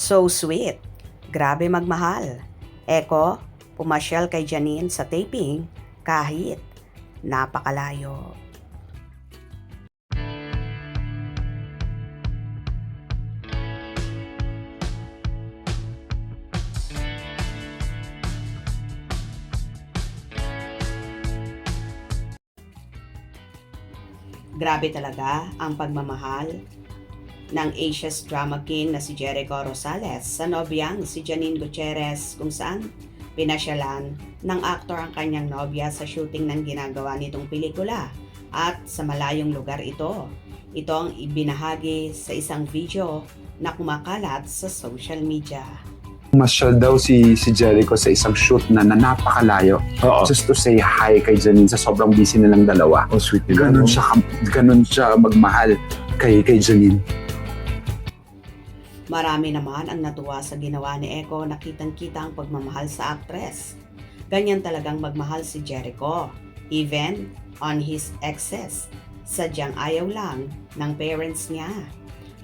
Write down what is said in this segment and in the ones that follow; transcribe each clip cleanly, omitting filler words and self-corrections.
So sweet. Grabe magmahal. Eko, pumasyal kay Janine sa taping kahit napakalayo. Grabe talaga ang pagmamahal ng Asia's drama king na si Jericho Rosales sa nobyang si Janine Gutierrez, kung saan pinasyalan ng aktor ang kanyang nobya sa shooting ng ginagawa nitong pelikula at sa malayong lugar ito. Ito ang ibinahagi sa isang video na kumakalat sa social media. Masyal daw si Jericho sa isang shoot na napakalayo. Oo. Just to say hi kay Janine sa sobrang busy nilang dalawa. Oh, sweet nila. Ganun siya magmahal kay Janine. Marami naman ang natuwa sa ginawa ni Eko na kitang-kita ang pagmamahal sa aktres. Ganyan talagang magmahal si Jericho, even on his exes. Sadyang ayaw lang ng parents niya.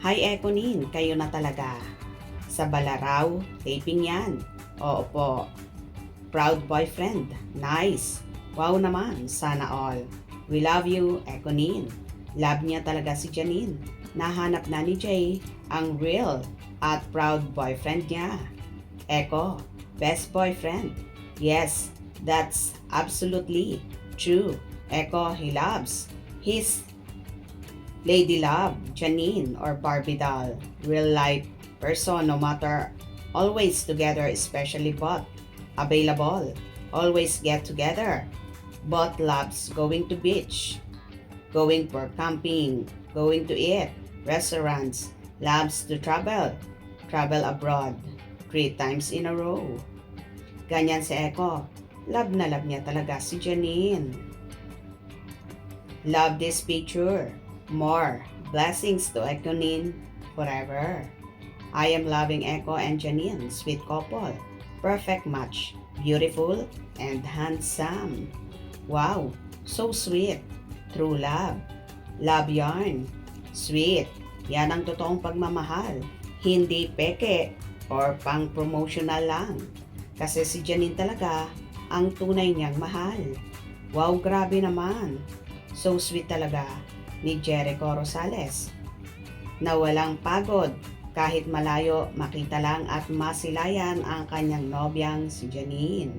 Hi Ekonin, kayo na talaga. Sa Balaraw, taping yan. Oo po. Proud boyfriend. Nice. Wow naman, sana all. We love you, Ekonin. Love niya talaga si Janine. Nahanap na ni Jay ang real at proud boyfriend niya. Eko, best boyfriend. Yes, that's absolutely true. Eko, he loves his lady love, Janine or Barbie doll. Real life person, no matter, always together, especially both available, always get together. Both loves going to beach, going for camping, going to eat, restaurants, loves to travel abroad 3 times in a row. Ganyan si Eko, love na love niya talaga si Janine. Love this picture. More blessings to Ekonin forever. I am loving Eko and Janine, sweet couple. Perfect match, beautiful and handsome. Wow, so sweet. True love. Love yarn. Sweet. Yan ang totoong pagmamahal. Hindi peke or pang promotional lang. Kasi si Janine talaga ang tunay niyang mahal. Wow, grabe naman. So sweet talaga ni Jericho Rosales. Na walang pagod. Kahit malayo, makita lang at masilayan ang kanyang nobyang si Janine.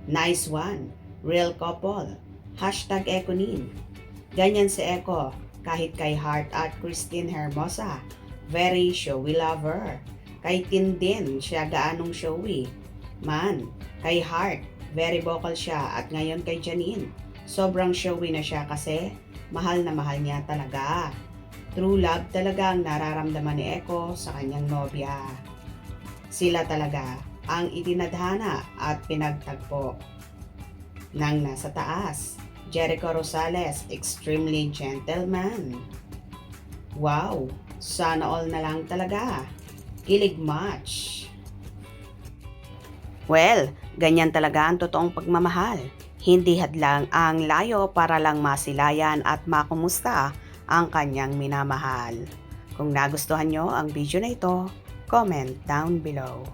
Nice one. Real couple. Hashtag Ekonin. Ganyan si Eko, kahit kay Heart at Christine Hermosa. Very showy lover. Kay Tin din, siya gaanong showy. Man, kay Heart, very vocal siya. At ngayon kay Janine, sobrang showy na siya kasi mahal na mahal niya talaga. True love talaga ang nararamdaman ni Eko sa kanyang nobya. Sila talaga ang itinadhana at pinagtagpo ng nasa taas. Jericho Rosales, extremely gentleman. Wow, sana all na lang talaga. Kilig match. Well, ganyan talaga ang totoong pagmamahal. Hindi hadlang ang layo para lang masilayan at makumusta ang kanyang minamahal. Kung nagustuhan nyo ang video na ito, comment down below.